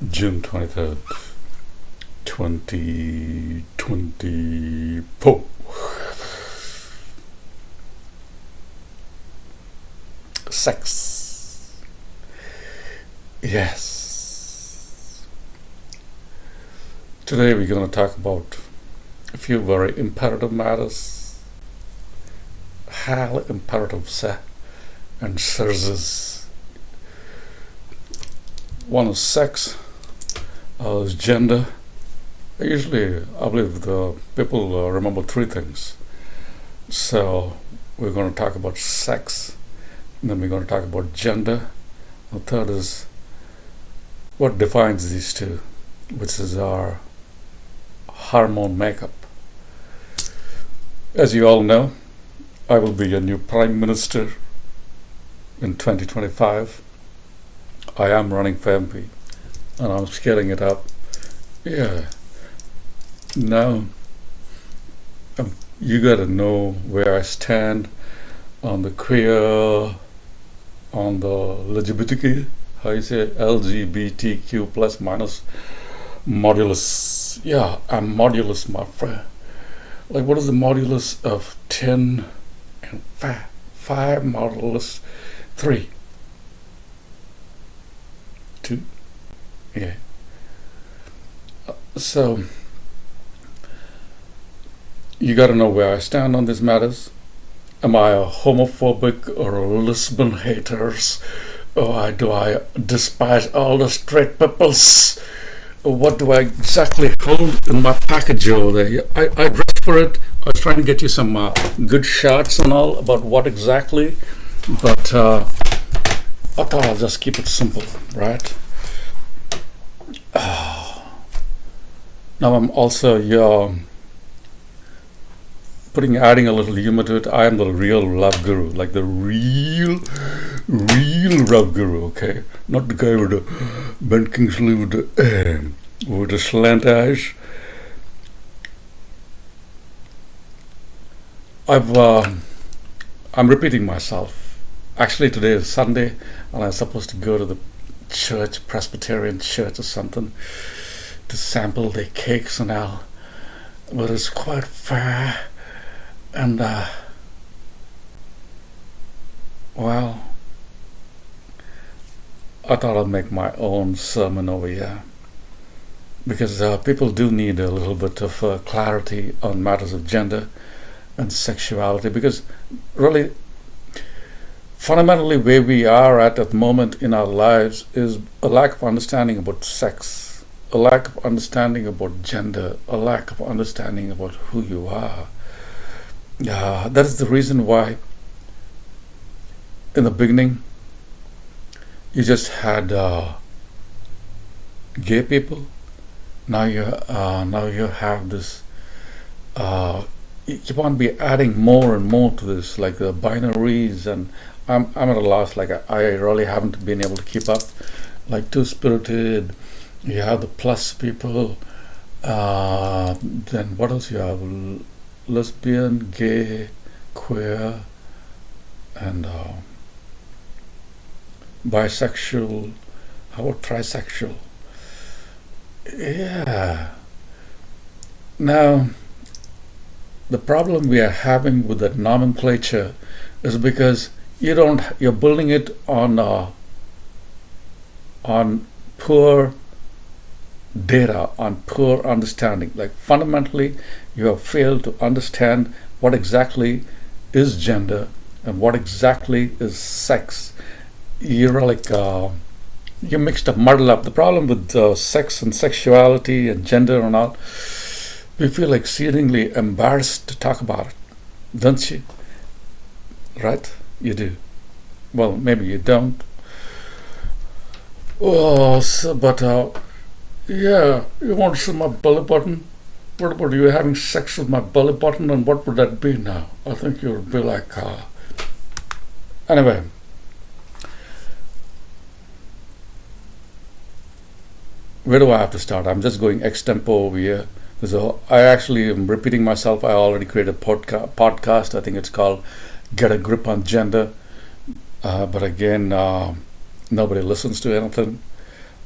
June 23rd, 2024. Sex. Yes. Today we're going to talk about a few very imperative matters. Highly imperative and services. One is sex, is gender. Usually, I believe the people remember three things. So we're going to talk about sex, and then we're going to talk about gender. The third is what defines these two, which is our hormone makeup. As you all know, I will be a new Prime Minister in 2025. I am running for MP, and I'm scaling it up. Yeah. Now, you gotta know where I stand on the queer, on the LGBT, how you say, LGBTQ plus minus modulus. Yeah, I'm modulus, my friend. Like, what is the modulus of 10 and 5? 5 modulus 3. 2. Yeah. So, you gotta know where I stand on these matters. Am I a homophobic or a lesbian haters? Or do I despise all the straight peoples? What do I exactly hold in my package over there? I dressed for it. I was trying to get you some good shots and all about what exactly, but I thought I'll just keep it simple, right? Now I'm also adding a little humor to it. I am the real love guru, like the real love guru, okay? Not the guy with the Ben Kingsley with the slant eyes. I'm repeating myself. Actually, today is Sunday, and I'm supposed to go to the church, Presbyterian church or something, to sample their cakes and all. But it's quite far, and well, I thought I'd make my own sermon over here, because people do need a little bit of clarity on matters of gender and sexuality, because really, fundamentally where we are at the moment in our lives is a lack of understanding about sex, a lack of understanding about gender, a lack of understanding about who you are. That is the reason why in the beginning you just had gay people. Now you have this. You keep on be adding more and more to this, like the binaries, and I'm at a loss. Like I really haven't been able to keep up. Like two-spirited. You have the plus people. Then what else you have? Lesbian, gay, queer, and bisexual. How about trisexual? Yeah. Now, the problem we are having with that nomenclature is because you're building it on poor data, on poor understanding. Like fundamentally, you have failed to understand what exactly is gender and what exactly is sex. You're like you mixed up, muddled up. The problem with sex and sexuality and gender and all, we feel exceedingly embarrassed to talk about it, don't you? Right? You do. Well, maybe you don't. Oh, but yeah, you want to see my belly button? What about you having sex with my belly button, and what would that be now? I think you would be like, anyway. Where do I have to start? I'm just going extempo over here. So I actually am repeating myself. I already created a podcast. I think it's called Get a Grip on Gender. But again, nobody listens to anything.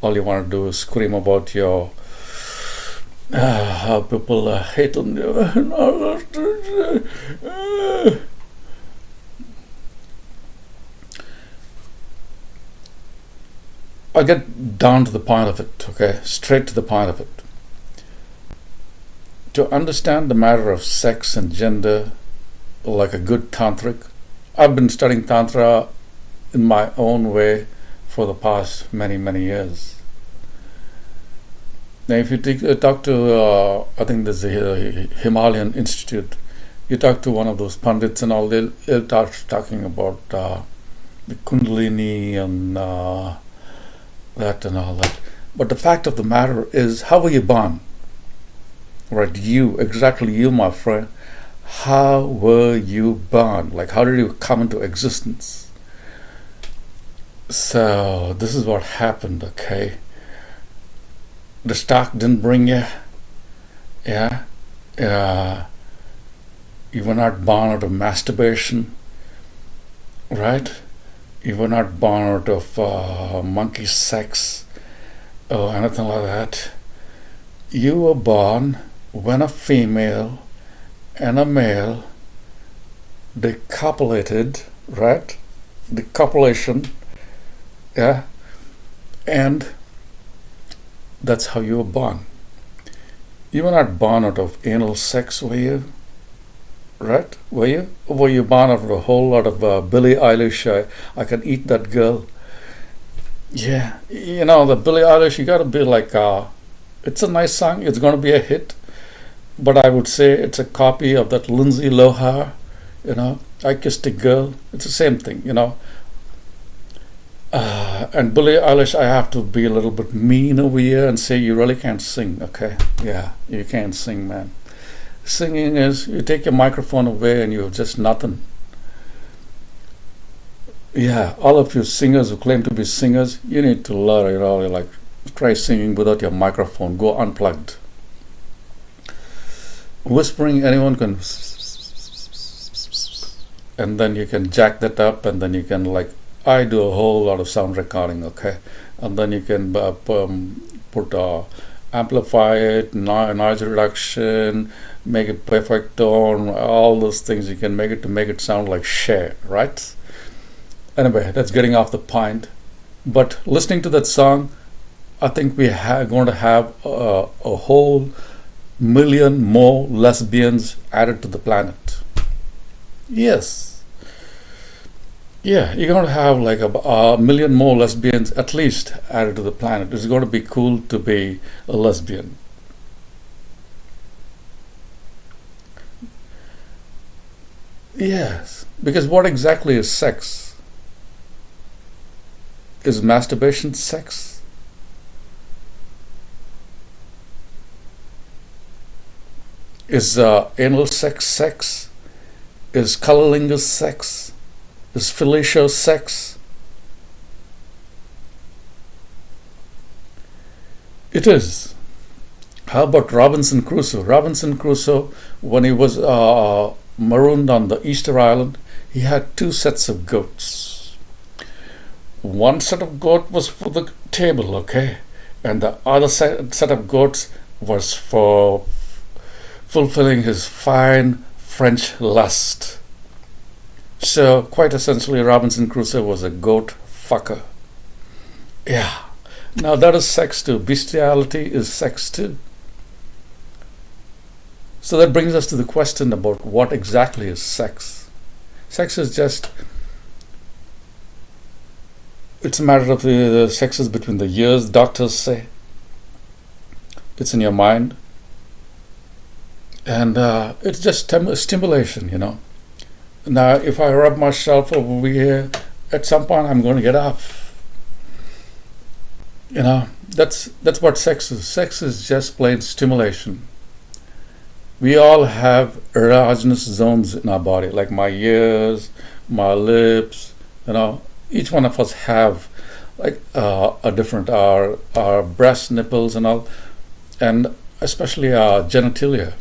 all you want to do is scream about your how people hate on you. I'll get down to the point of it, okay? Straight to the point of it. To understand the matter of sex and gender like a good tantric, I've been studying Tantra in my own way for the past many, many years. Now, if you talk to, I think there's a Himalayan Institute, you talk to one of those pundits and all, they'll start talking about the Kundalini and that and all that. But the fact of the matter is, how were you born? Right, you, exactly you, my friend. How were you born? Like, how did you come into existence? So, this is what happened, okay? The stock didn't bring you. Yeah. You were not born out of masturbation. Right? You were not born out of monkey sex or anything like that. You were born when a female and a male, they copulated, right? The copulation, yeah, and that's how you were born. You were not born out of anal sex, were you? Right? Were you? Or were you born out of a whole lot of Billie Eilish, I can eat that girl? Yeah, the Billie Eilish, you gotta be like, it's a nice song, it's gonna be a hit. But I would say it's a copy of that Lindsay Lohan, I Kissed a Girl. It's the same thing, And Billie Eilish, I have to be a little bit mean over here and say you really can't sing, okay? Yeah, you can't sing, man. Singing is, you take your microphone away and you're just nothing. Yeah, all of you singers who claim to be singers, you need to learn, like, try singing without your microphone. Go unplugged. Whispering, anyone can, and then you can jack that up, and then you can, like, I do a whole lot of sound recording, okay, and then you can put amplify it, noise reduction, make it perfect tone, all those things you can make it sound like Cher, right? Anyway, that's getting off the point. But listening to that song, I think we are going to have a whole million more lesbians added to the planet. Yes. Yeah, you're going to have like a million more lesbians at least added to the planet. It's going to be cool to be a lesbian. Yes, because what exactly is sex? Is masturbation sex? Is anal sex? Is cunnilingus sex? Is fellatio sex? It is. How about Robinson Crusoe? Robinson Crusoe, when he was marooned on the Easter Island, he had 2 sets of goats. One set of goat was for the table, okay? And the other set of goats was for fulfilling his fine French lust. So, quite essentially, Robinson Crusoe was a goat fucker. Yeah. Now, that is sex too. Bestiality is sex too. So that brings us to the question about what exactly is sex. Sex is just, it's a matter of the sexes between the ears, doctors say. It's in your mind. And it's just stimulation, Now, if I rub myself over here, at some point I'm going to get off. That's what sex is. Sex is just plain stimulation. We all have erogenous zones in our body, like my ears, my lips, each one of us have like a different, our breast, nipples and all, and especially our genitalia.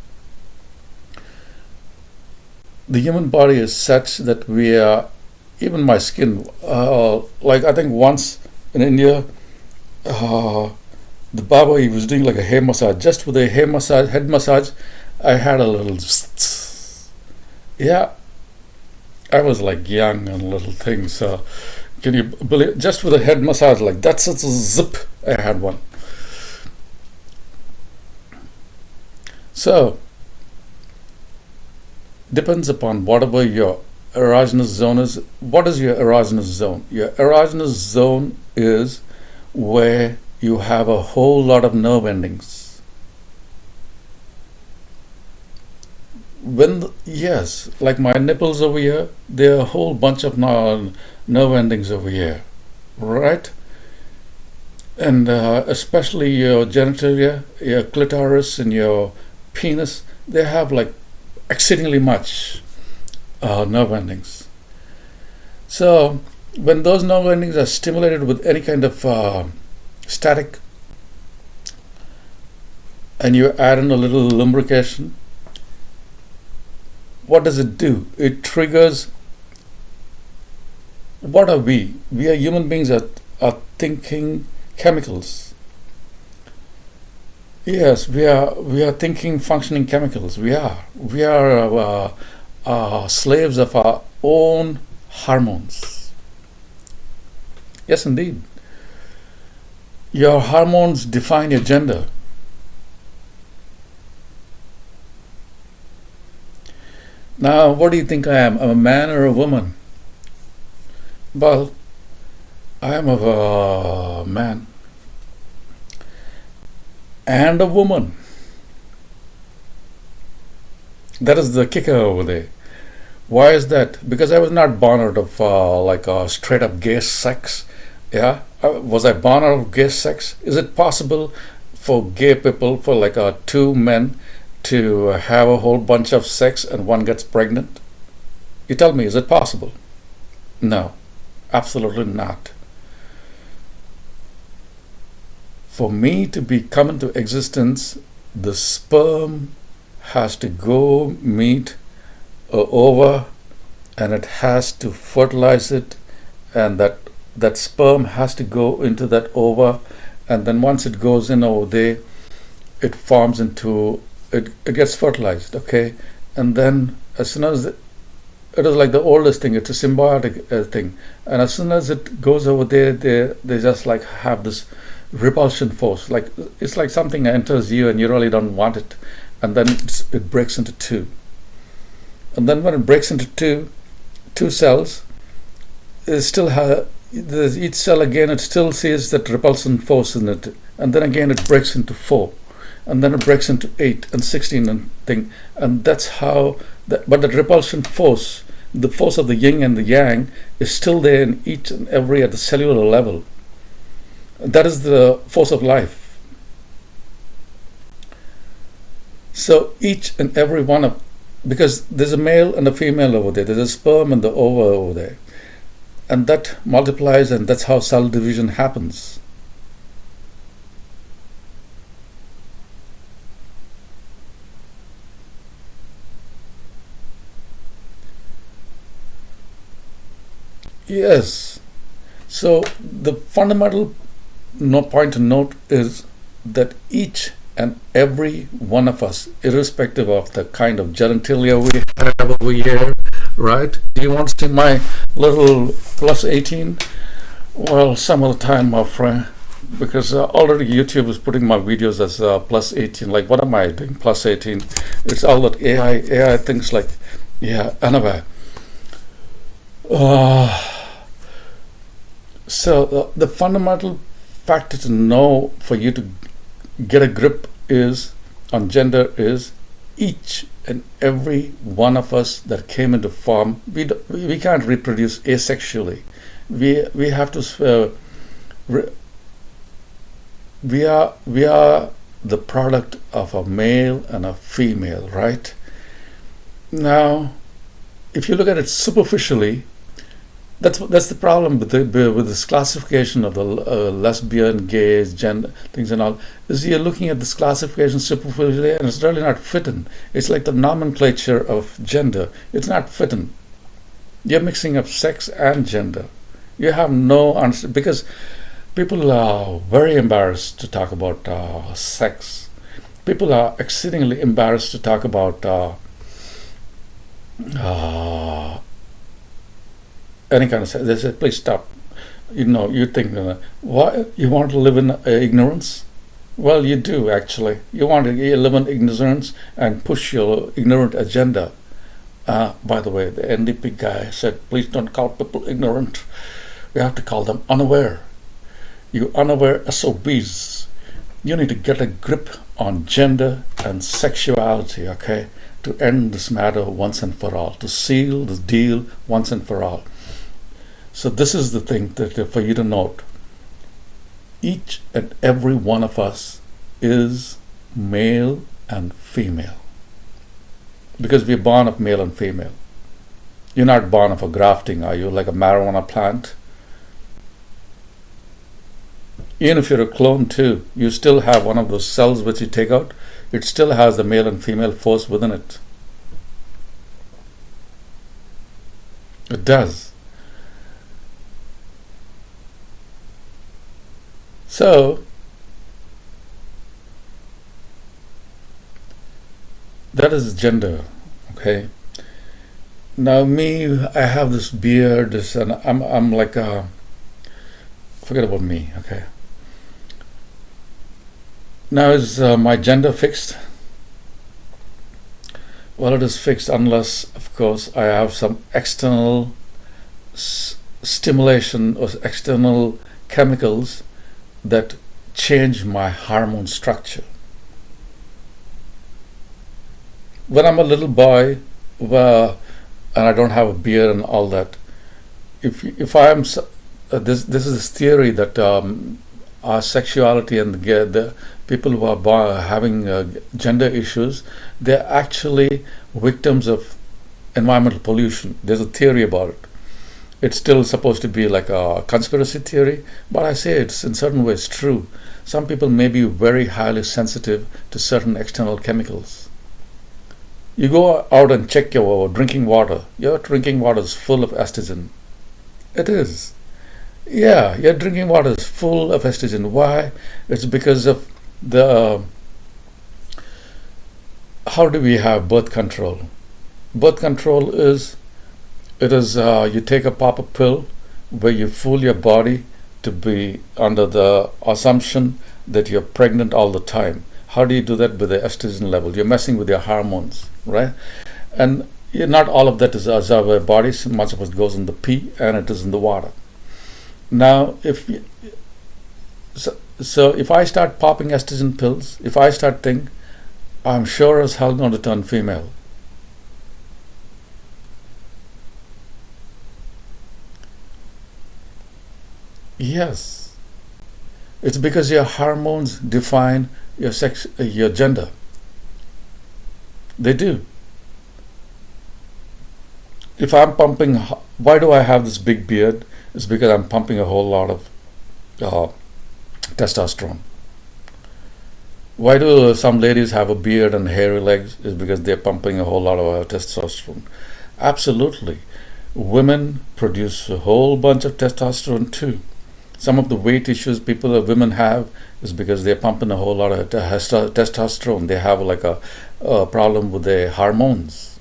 The human body is such that we are, even my skin, like I think once in India, uh, the barber, he was doing like a hair massage. Just with a hair massage, head massage, I had a little. Yeah, I was like young and little thing. So can you believe? Just with a head massage, like that's a zip. I had one. So depends upon whatever your erogenous zone is. What is your erogenous zone? Your erogenous zone is where you have a whole lot of nerve endings. Yes, like my nipples over here, there are a whole bunch of nerve endings over here, right? And especially your genitalia, your clitoris, and your penis, they have like exceedingly much nerve endings. So when those nerve endings are stimulated with any kind of static, and you add in a little lubrication, what does it do? It triggers. What are we? We are human beings are thinking chemicals. Yes, we are thinking, functioning chemicals. We are slaves of our own hormones. Yes, indeed. Your hormones define your gender. Now, what do you think I am? I'm a man or a woman? Well, I am a man and a woman. That is the kicker over there. Why is that? Because I was not born out of like a straight up gay sex. Yeah, was I born out of gay sex? Is it possible for gay people, for like two men, to have a whole bunch of sex and one gets pregnant? You tell me, is it possible? No, absolutely not. For me to come into existence, the sperm has to go meet a ova, and it has to fertilize it, and that sperm has to go into that ova, and then once it goes in over there, it forms into it gets fertilized, okay? And then as soon as it is like the oldest thing, it's a symbiotic thing, and as soon as it goes over there, they just like have this repulsion force, like it's like something enters you and you really don't want it, and then it breaks into two, and then when it breaks into two cells, it still has each cell again, it still sees that repulsion force in it, and then again it breaks into four, and then it breaks into 8 and 16 and thing, and that's how but the repulsion force, the force of the yin and the yang, is still there in each and every at the cellular level. That is the force of life. So each and every one of, because there's a male and a female over there, there's a sperm and the ova over there, and that multiplies, and that's how cell division happens. Yes. So the fundamental point to note is that each and every one of us, irrespective of the kind of genitalia we have over here, right? Do you want to see my little plus 18? Well, some of the time, my friend, because already YouTube is putting my videos as plus 18. Like, what am I doing? Plus 18. It's all that AI thinks like, yeah, anyway. So the fundamental factor to know for you to get a grip is on gender is each and every one of us that came into form. We can't reproduce asexually. We have to. We are the product of a male and a female, right? Now, if you look at it superficially, that's the problem with this classification of the lesbian, gays, gender things and all. Is you're looking at this classification superficially, and it's really not fitting. It's like the nomenclature of gender. It's not fitting. You're mixing up sex and gender. You have no answer, because People are very embarrassed to talk about sex. People are exceedingly embarrassed to talk about uh, any kind of sex. They say, please stop. You think, why you want to live in ignorance? Well, you do actually. You want to live in ignorance and push your ignorant agenda. By the way, the NDP guy said, please don't call people ignorant. We have to call them unaware. You unaware SOBs. You need to get a grip on gender and sexuality, okay? To end this matter once and for all. To seal the deal once and for all. So this is the thing that for you to note. Each and every one of us is male and female. Because we're born of male and female. You're not born of a grafting, are you? Like a marijuana plant? Even if you're a clone too, you still have one of those cells which you take out. It still has the male and female force within it. It does. So, that is gender, okay? Now me, I have this beard, and I'm like forget about me, okay? Now is my gender fixed? Well, it is fixed unless, of course, I have some external stimulation or external chemicals that change my hormone structure. When I'm a little boy, and I don't have a beard and all that, if I am this is this theory that our sexuality and the people who are having gender issues, they're actually victims of environmental pollution. There's a theory about it. It's still supposed to be like a conspiracy theory, but I say it's in certain ways true. Some people may be very highly sensitive to certain external chemicals. You go out and check your drinking water. Your drinking water is full of estrogen. It is. Yeah, your drinking water is full of estrogen. Why? It's because of the how do we have birth control? Birth control is you take a pop-up pill where you fool your body to be under the assumption that you're pregnant all the time. How do you do that with the estrogen level? You're messing with your hormones, right? And not all of that is absorbed by body. Much of it goes in the pee and it is in the water. Now, if I start popping estrogen pills, if I start thinking, I'm sure as hell going to turn female. Yes. It's because your hormones define your sex, your gender. They do. If I'm pumping, why do I have this big beard? It's because I'm pumping a whole lot of testosterone. Why do some ladies have a beard and hairy legs? It's because they're pumping a whole lot of testosterone. Absolutely. Women produce a whole bunch of testosterone too. Some of the weight issues women have is because they're pumping a whole lot of testosterone. They have like a problem with their hormones.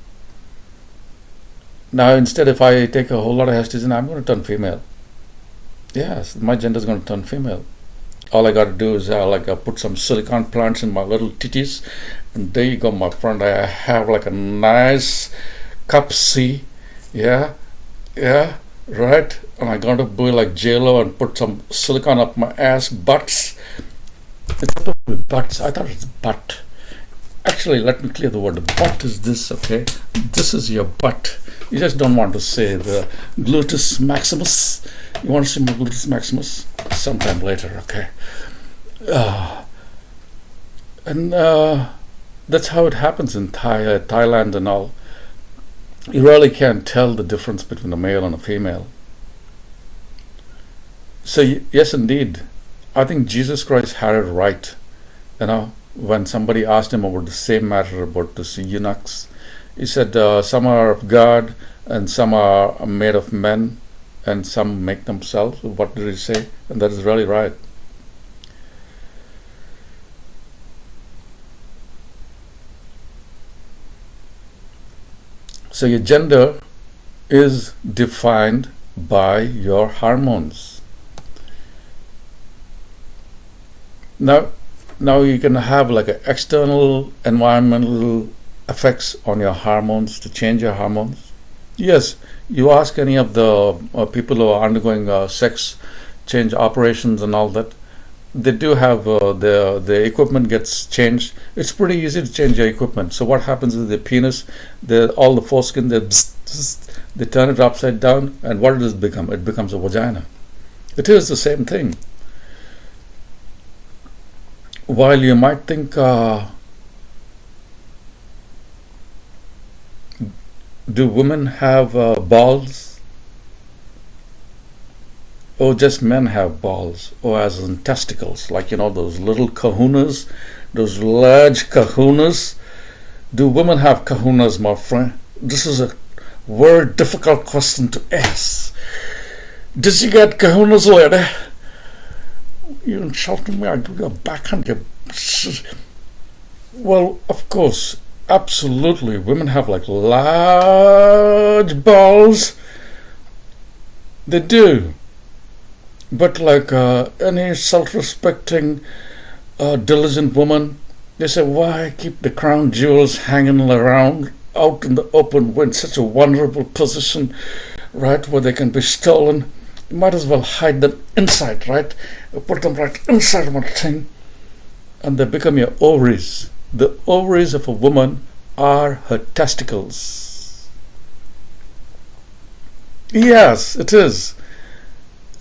Now, instead, if I take a whole lot of estrogen, I'm going to turn female. Yes, my gender is going to turn female. All I got to do is put some silicone plants in my little titties, and there you go, my friend. I have like a nice cup C. Yeah, right. And I'm going to be like J-Lo and put some silicone up my ass butts. It's not with butts. I thought it's butt. Actually, let me clear the word. The butt is this, okay? This is your butt. You just don't want to say the gluteus maximus. You want to say my gluteus maximus? Sometime later, okay? And that's how it happens in Thailand and all. You really can't tell the difference between a male and a female. So yes, indeed, I think Jesus Christ had it right. When somebody asked him about the same matter about the eunuchs, he said some are of God and some are made of men. and some make themselves. What did he say? And that is really right. So your gender is defined by your hormones. Now you can have like an external environmental effects on your hormones to change your hormones. Yes, you ask any of the people who are undergoing sex change operations and all that, they do have the equipment gets changed. It's pretty easy to change your equipment. So what happens with the penis? All the foreskin, they turn it upside down, and what does it become? It becomes a vagina. It is the same thing. While you might think, do women have balls? Oh, just men have balls. Oh, as in testicles, like those little kahunas, those large kahunas. Do women have kahunas, my friend? This is a very difficult question to ask. Did you get kahunas, lady? You insulted me, I'll give you a backhand. Well, of course, absolutely. Women have like large balls. They do. But like any self-respecting, diligent woman, they say, why keep the crown jewels hanging around out in the open when such a vulnerable position, right, where they can be stolen? You might as well hide them inside, right? Put them right inside one thing, and they become your ovaries. The ovaries of a woman are her testicles. Yes, it is.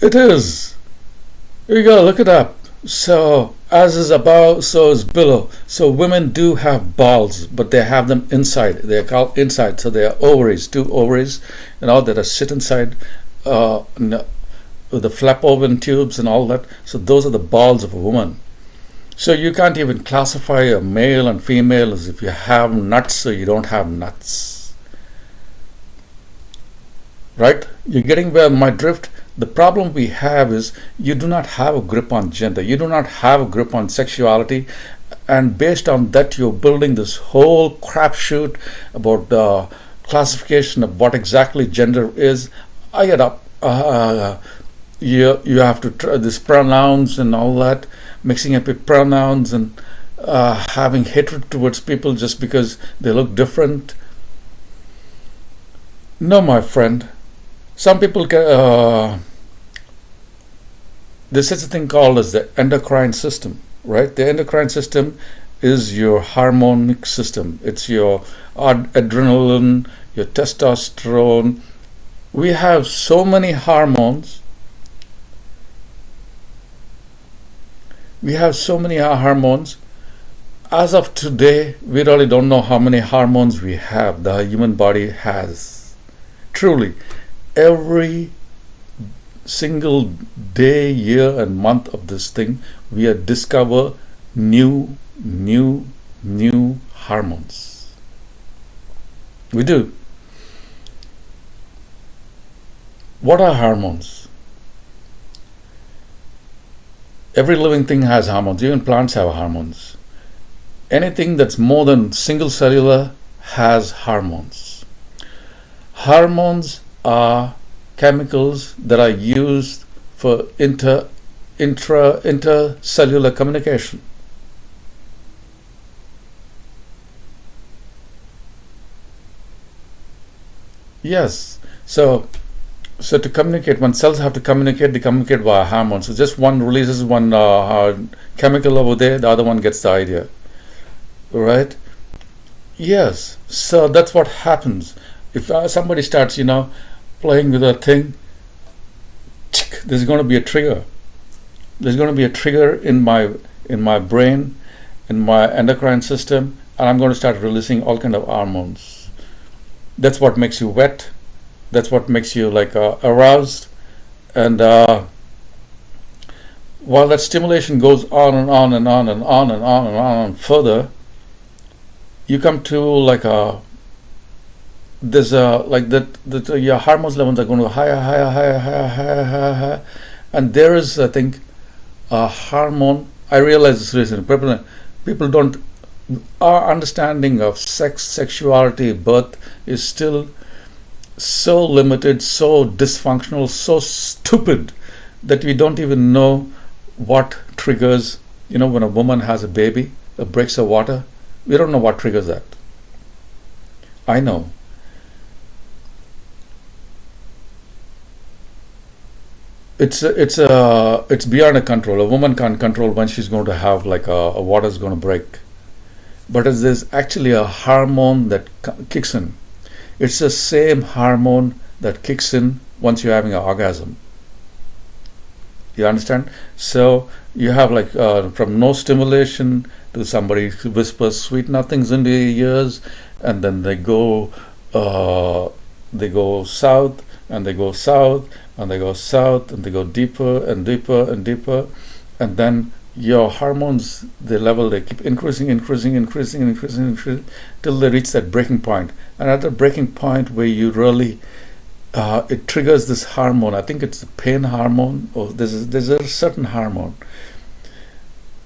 It is. You gotta look it up. So, as is above, so is below. So, women do have balls, but they have them inside. They are called inside. So, they are ovaries, two ovaries, that are sit inside with the fallopian tubes and all that. So, those are the balls of a woman. So, you can't even classify a male and female as if you have nuts or you don't have nuts. Right? You're getting where my drift? The problem we have is you do not have a grip on gender. You do not have a grip on sexuality. And based on that, you're building this whole crapshoot about the classification of what exactly gender is. I get up. You have to try these pronouns and all that, mixing up with pronouns and having hatred towards people just because they look different. No, my friend. Some people can, there's such a thing called as the endocrine system, right? The endocrine system is your harmonic system. It's your adrenaline, your testosterone. We have so many hormones. As of today, we really don't know how many hormones we have, the human body has. Truly. Every single day, year, and month of this thing, we discover new hormones. We do. What are hormones? Every living thing has hormones. Even plants have hormones. Anything that's more than single cellular has hormones. Hormones are chemicals that are used for intercellular communication. Yes. So to communicate, when cells have to communicate, they communicate via hormones. So just one releases one chemical over there, the other one gets the idea. Right? Yes. So that's what happens. If somebody starts, playing with a thing, there's going to be a trigger. There's going to be a trigger in my brain, in my endocrine system, and I'm going to start releasing all kind of hormones. That's what makes you wet. That's what makes you aroused. And while that stimulation goes on and on and on and on and on and on and further, you come to there's a like that your hormones levels are going to go higher, higher, higher, higher, higher, higher, higher, and there is, I think, a hormone. I realize this recently. People don't. Our understanding of sex, sexuality, birth is still so limited, so dysfunctional, so stupid that we don't even know what triggers. When a woman has a baby, breaks her water, we don't know what triggers that. I know. It's beyond a control. A woman can't control when she's going to have like a water's going to break. But there's actually a hormone that kicks in. It's the same hormone that kicks in once you're having an orgasm. You understand? So you have like from no stimulation to somebody who whispers sweet nothings into your ears, and then they go south, and they go south, and they go south, and they go deeper and deeper and deeper, and then your hormones, they keep increasing till they reach that breaking point. And at the breaking point where you really it triggers this hormone. I think it's the pain hormone, or there's a certain hormone.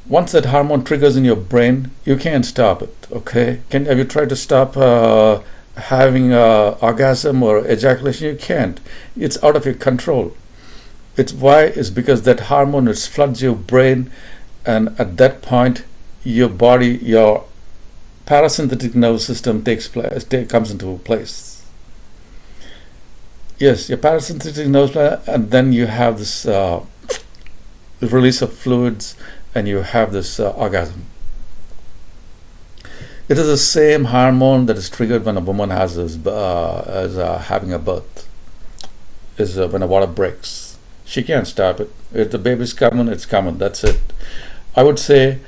Once that hormone triggers in your brain, you can't stop it. Okay? Have you tried to stop having orgasm or ejaculation? You can't. It's out of your control. It's because that hormone floods your brain, and at that point, your parasympathetic nervous system comes into place. Yes, your parasympathetic nervous system, and then you have this release of fluids, and you have this orgasm. It is the same hormone that is triggered when a woman has having a birth. Is when a water breaks. She can't stop it. If the baby's coming, it's coming. That's it. I would say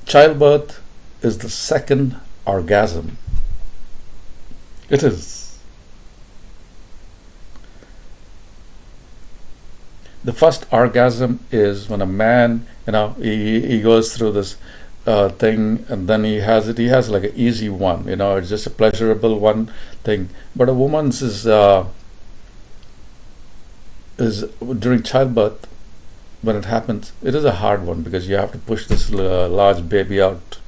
childbirth is the second orgasm. It is. The first orgasm is when a man, he goes through this thing, and then he has like an easy one. It's just a pleasurable one thing. But a woman's is during childbirth, when it happens, it is a hard one because you have to push this large baby out.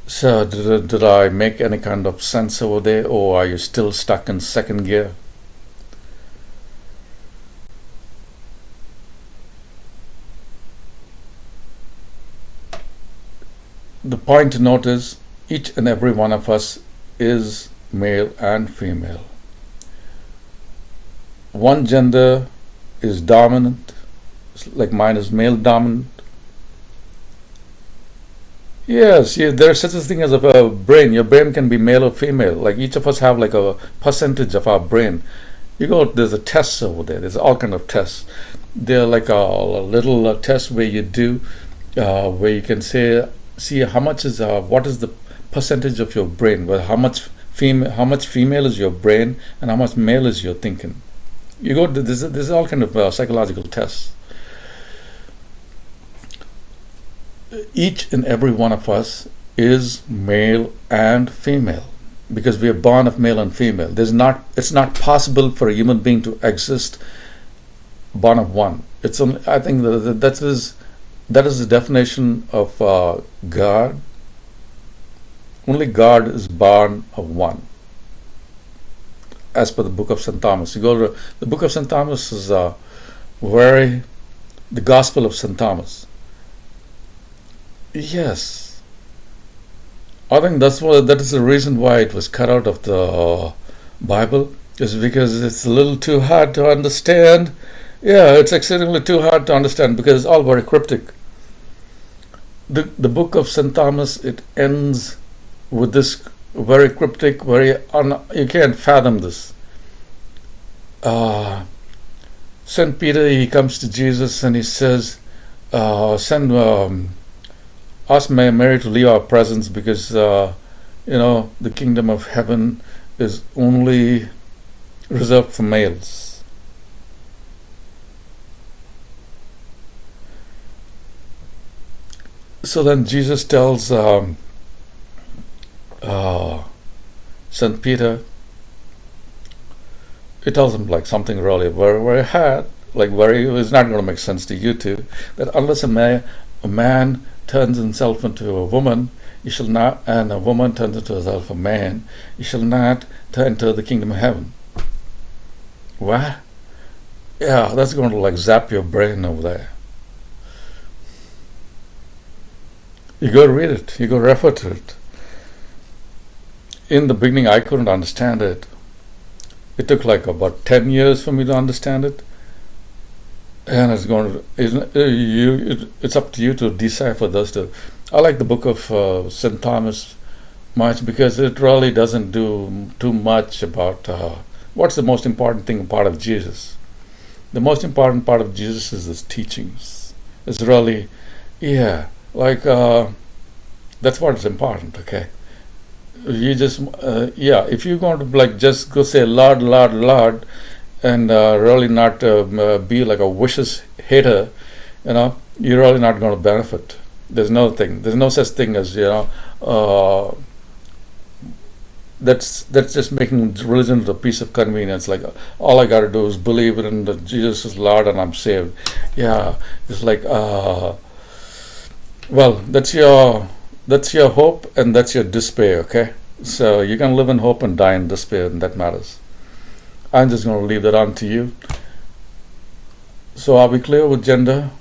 So did I make any kind of sense over there, or are you still stuck in second gear? The point to note is each and every one of us is male and female. One gender is dominant, like mine is male dominant. Yes, there's such a thing as a brain. Your brain can be male or female. Like each of us have like a percentage of our brain. There's a test over there. There's all kind of tests. They're like a little test where you do, where you can see how much is what is the percentage of your brain, how much female is your brain, and how much male is your thinking. There's all kind of psychological tests. Each and every one of us is male and female because we are born of male and female. It's not possible for a human being to exist born of one. I think that is the definition of God. Only God is born of one, as per the Book of St. Thomas. You go to the Book of St. Thomas is the Gospel of St. Thomas. Yes, I think that is the reason why it was cut out of the Bible, is because it's a little too hard to understand. Yeah, it's exceedingly too hard to understand because it's all very cryptic. The Book of St. Thomas, it ends with this very cryptic, you can't fathom this. St. Peter, he comes to Jesus and he says, ask Mary to leave our presence because the kingdom of heaven is only reserved for males. So then Jesus tells St. Peter, it tells him like something really very, very hard, like very, it's not going to make sense to you too, that unless a man turns himself into a woman, you shall not, and a woman turns into herself a man, you shall not enter the kingdom of heaven. What? Yeah, that's going to like zap your brain over there. You go read it, you go refer to it. In the beginning, I couldn't understand it. It took like about 10 years for me to understand it. And it's up to you to decipher those two. I like the book of St. Thomas much because it really doesn't do too much about what's the most important thing part of Jesus. The most important part of Jesus is his teachings. It's really, that's what is important, okay? You just, if you're going to like just go say Lord, Lord, Lord, and really not be like a vicious hater, you're really not going to benefit. There's no such thing as, that's just making religion into a piece of convenience. Like all I got to do is believe in that Jesus is Lord and I'm saved. Yeah, it's like, that's your hope and that's your despair, okay? So you can live in hope and die in despair, and that matters. I'm just going to leave that on to you. So are we clear with gender?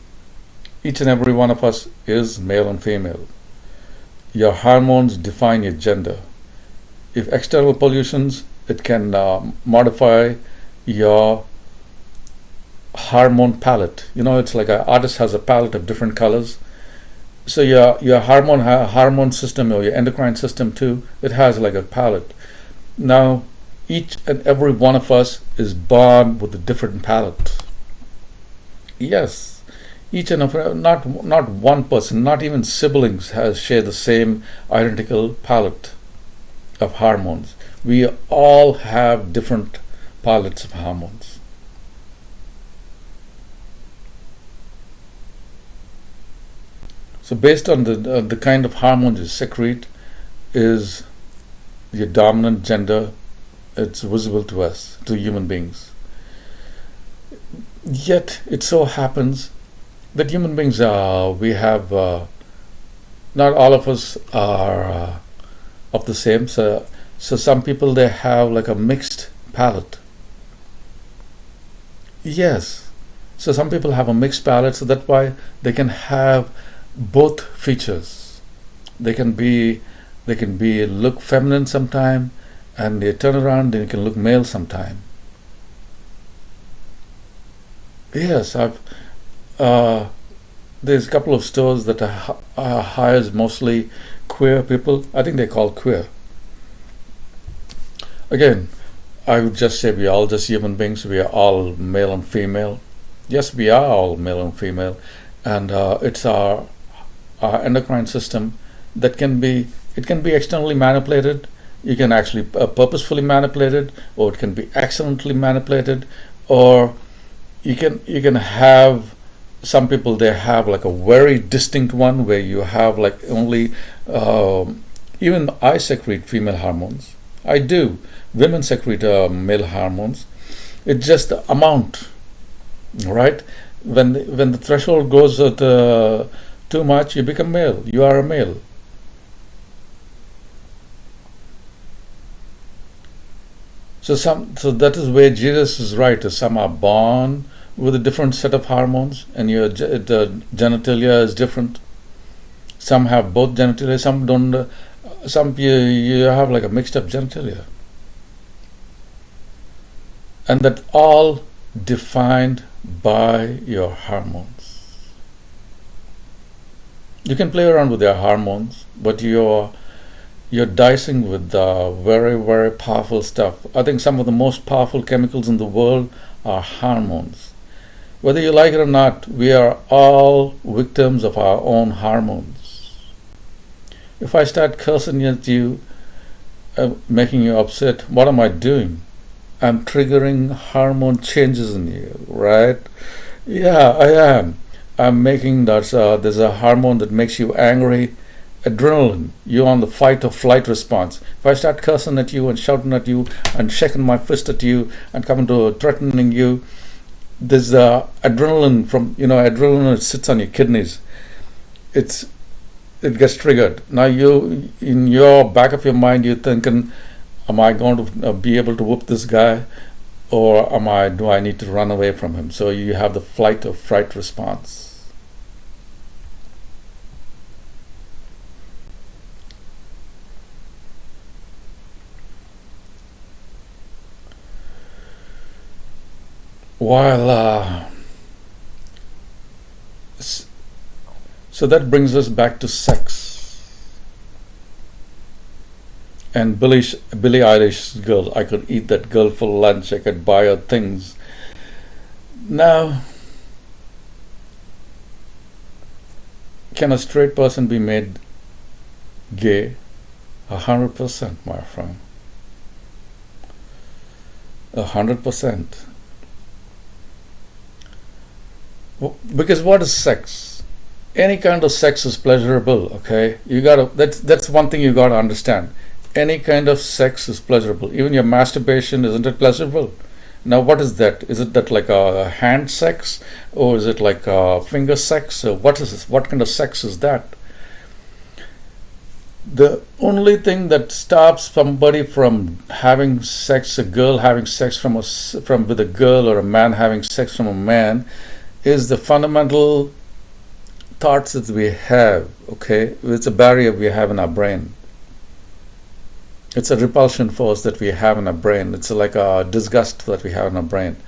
Each and every one of us is male and female. Your hormones define your gender. If external pollutions, it can modify your hormone palette. It's like an artist has a palette of different colors. So your hormone system or your endocrine system too, it has like a palette. Now, each and every one of us is born with a different palette. Yes, each and every, not one person, not even siblings share the same identical palette of hormones. We all have different palettes of hormones. So based on the kind of hormones you secrete is your dominant gender. It's visible to us, to human beings. Yet it so happens that human beings we have not all of us are of the same. So some people, they have like a mixed palette. Yes. So some people have a mixed palette, so that's why they can have both features. They can be look feminine sometime, and they turn around and they can look male sometime. Yes, there's a couple of stores that hires mostly queer people. I think they're called queer. Again, I would just say we are all just human beings. We are all male and female. Yes, we are all male and female, and it's our endocrine system that can be externally manipulated. You can actually purposefully manipulate it, or it can be accidentally manipulated, or you can have some people, they have like a very distinct one where you have like only even I secrete female hormones. I do. Women secrete male hormones. It's just the amount, right? When the threshold goes at too much, you become male. You are a male. So that is where Jesus is right. Some are born with a different set of hormones, and the genitalia is different. Some have both genitalia. Some don't. Some you have like a mixed up genitalia, and that all defined by your hormones. You can play around with your hormones, but you're dicing with very, very powerful stuff. I think some of the most powerful chemicals in the world are hormones. Whether you like it or not, we are all victims of our own hormones. If I start cursing at you, making you upset, what am I doing? I'm triggering hormone changes in you, right? Yeah, I am. I'm making there's a hormone that makes you angry, adrenaline. You're on the fight or flight response. If I start cursing at you and shouting at you and shaking my fist at you and coming to threatening you, there's adrenaline from, adrenaline sits on your kidneys. It gets triggered. Now you, in your back of your mind, you're thinking, am I going to be able to whoop this guy, or do I need to run away from him? So you have the flight or fright response. While so that brings us back to sex. And Billie Eilish's girl, I could eat that girl for lunch, I could buy her things. Now, can a straight person be made gay? 100%, my friend. 100%. Because what is sex? Any kind of sex is pleasurable, okay? That's one thing you gotta understand. Any kind of sex is pleasurable. Even your masturbation, isn't it pleasurable? Now what is that? Is it that like a hand sex, or is it like a finger sex? Or what is this? What kind of sex is that? The only thing that stops somebody from having sex, a girl having sex with a girl, or a man having sex from a man, is the fundamental thoughts that we have, okay? It's a barrier we have in our brain. It's a repulsion force that we have in our brain. It's like a disgust that we have in our brain.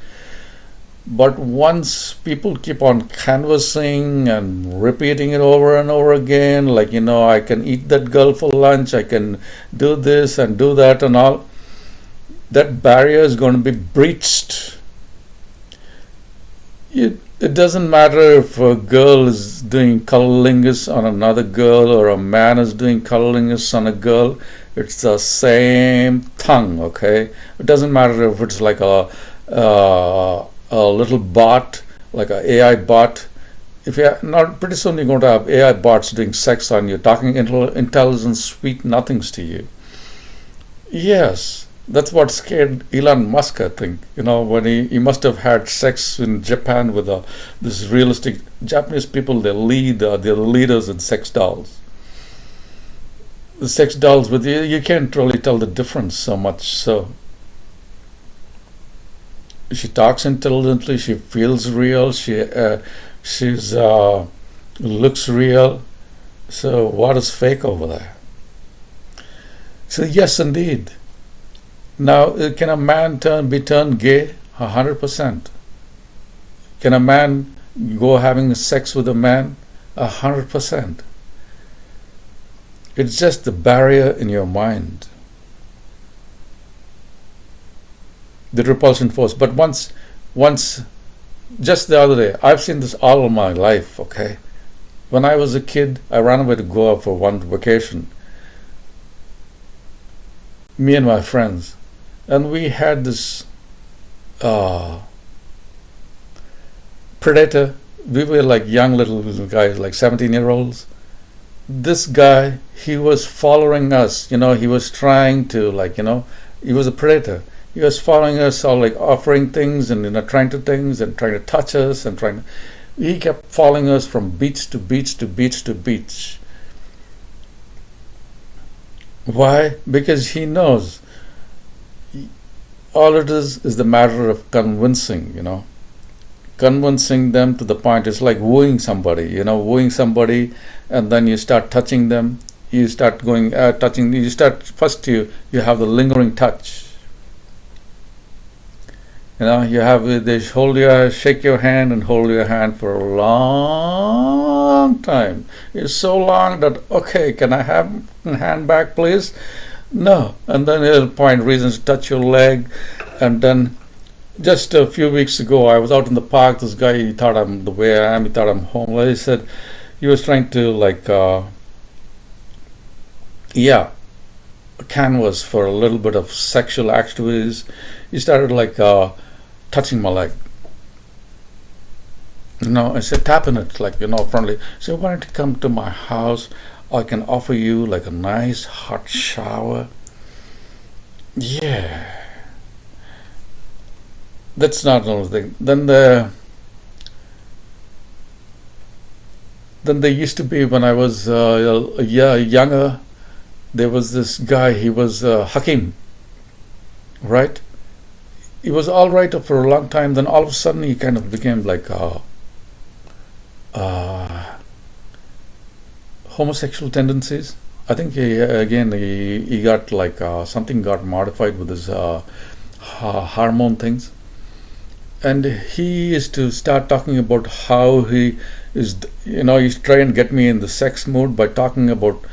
But once people keep on canvassing and repeating it over and over again, like, I can eat that girl for lunch, I can do this and do that and all, that barrier is going to be breached. It doesn't matter if a girl is doing cunnilingus on another girl, or a man is doing cunnilingus on a girl. It's the same tongue, okay? It doesn't matter if it's like a little bot, like an AI bot. If you're not, pretty soon you're going to have AI bots doing sex on you, talking intelligent, sweet nothings to you. Yes. That's what scared Elon Musk, I think. When he must have had sex in Japan with this realistic Japanese people. They're the leaders in sex dolls. The sex dolls with you can't really tell the difference so much. So she talks intelligently. She feels real. She's looks real. So what is fake over there? So yes, indeed. Now, can a man be turned gay? 100%. Can a man go having sex with a man? 100%. It's just the barrier in your mind, the repulsion force. But once, just the other day, I've seen this all of my life. Okay, when I was a kid, I ran away to Goa for one vacation. Me and my friends. And we had this predator. We were like young little guys, like 17-year-olds. This guy, he was following us. He was trying to, he was a predator. He was following us, all like offering things and trying to touch us and he kept following us from beach to beach to beach to beach. Why? Because he knows. All it is the matter of convincing, convincing them to the point. It's like wooing somebody, and then you start touching them. You start going touching. You start first. You have the lingering touch. They shake your hand and hold your hand for a long time. It's so long that, okay, can I have a hand back, please? No. And then he'll point reasons to touch your leg. And then just a few weeks ago, I was out in the park. This guy, he thought I'm the way I am. He thought I'm homeless. He said he was trying to canvas for a little bit of sexual activities. He started touching my leg. I said, tapping it, friendly. So why don't you come to my house? I can offer you like a nice hot shower. Yeah, that's not the only thing. Then there used to be, when I was younger, there was this guy. He was Hakim, right? He was all right for a long time. Then all of a sudden, he kind of became like homosexual tendencies. I think he got like something got modified with his hormone things, and he is to start talking about how he is. He's trying to get me in the sex mood by talking about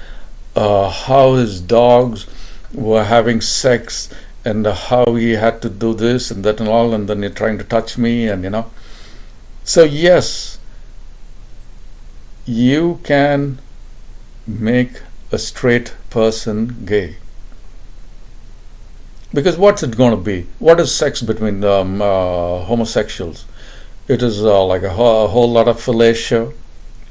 how his dogs were having sex and how he had to do this and that and all, and then you're trying to touch me, and. So yes, you can make a straight person gay. Because what's it going to be? What is sex between homosexuals? It is like a whole lot of fellatio,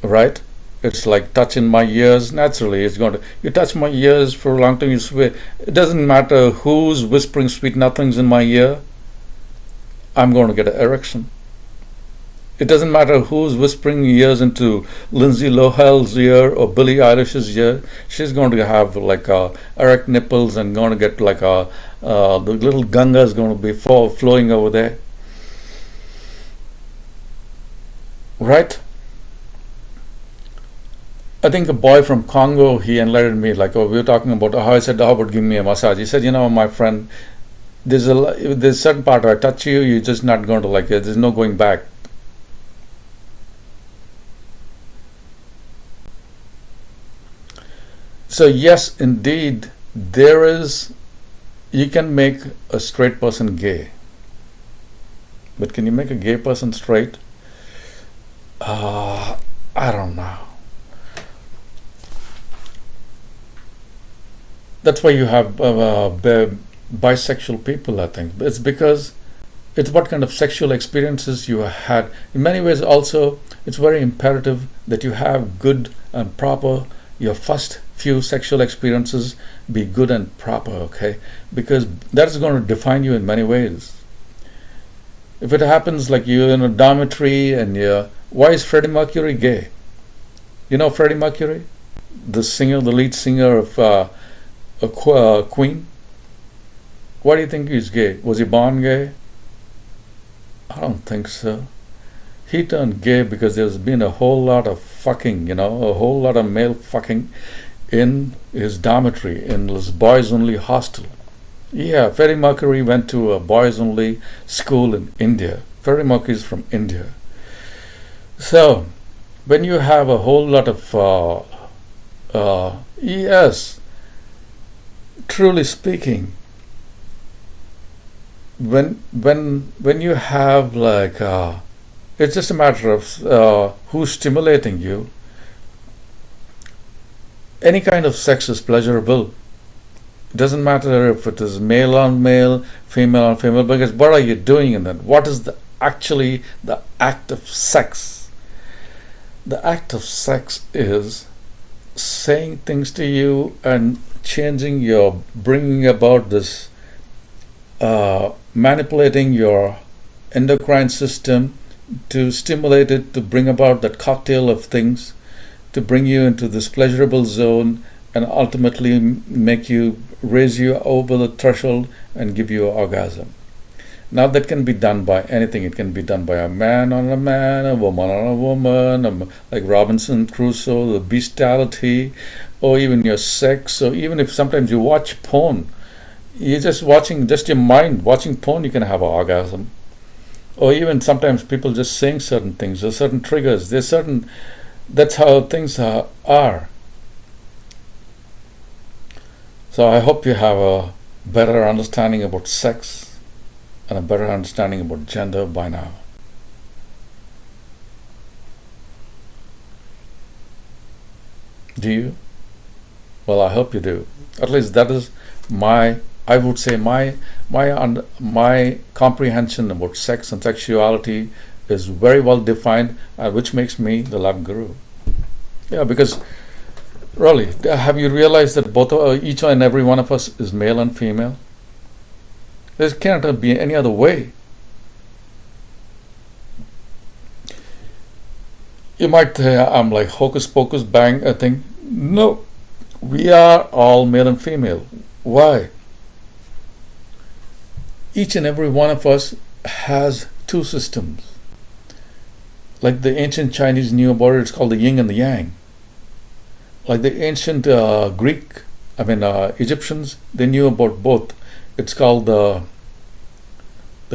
right? It's like touching my ears. Naturally, it's going to. You touch my ears for a long time. You swear. It doesn't matter who's whispering sweet nothings in my ear. I'm going to get an erection. It doesn't matter who's whispering ears into Lindsay Lohan's ear or Billie Eilish's ear. She's going to have like erect nipples and going to get like the little Ganga is going to be flowing over there. Right? I think a boy from Congo, he enlightened me, like, we were talking about how I said, how about give me a massage? He said, my friend, there's a certain part where I touch you, you're just not going to like it. There's no going back. So yes, indeed, you can make a straight person gay. But can you make a gay person straight? I don't know. That's why you have bisexual people, I think. It's because it's what kind of sexual experiences you had. In many ways also, it's very imperative that you have good and proper, your first few sexual experiences be good and proper, okay? Because that is going to define you in many ways. If it happens like you're in a dormitory and why is Freddie Mercury gay? You know Freddie Mercury? The lead singer of Queen? Why do you think he's gay? Was he born gay? I don't think so. He turned gay because there's been a whole lot of fucking, a whole lot of male fucking in his dormitory, in his boys-only hostel. Yeah, Freddie Mercury went to a boys-only school in India. Freddie Mercury is from India. So, when you have a whole lot of, yes, truly speaking, when you have like, it's just a matter of who's stimulating you. Any kind of sex is pleasurable. It doesn't matter if it is male on male, female on female, because what are you doing in that? What is actually the act of sex? The act of sex is saying things to you and bringing about this, manipulating your endocrine system to stimulate it, to bring about that cocktail of things, to bring you into this pleasurable zone and ultimately raise you over the threshold and give you an orgasm. Now that can be done by anything. It can be done by a man on a man, a woman on a woman, like Robinson Crusoe, the bestiality, or even your sex, or even if sometimes you watch porn, you're just your mind watching porn, you can have an orgasm. Or even sometimes people just saying certain things, or certain triggers, that's how things are. So I hope you have a better understanding about sex and a better understanding about gender by now. Do you? Well, I hope you do. At least that is my comprehension about sex and sexuality is very well defined, which makes me the love guru. Yeah, because Really, have you realized that each and every one of us is male and female? There cannot be any other way. You might say I'm like hocus pocus bang a thing. No, we are all male and female. Why? Each and every one of us has two systems. Like the ancient Chinese knew about it, it's called the yin and the yang. Like the ancient Egyptians, they knew about both. It's called the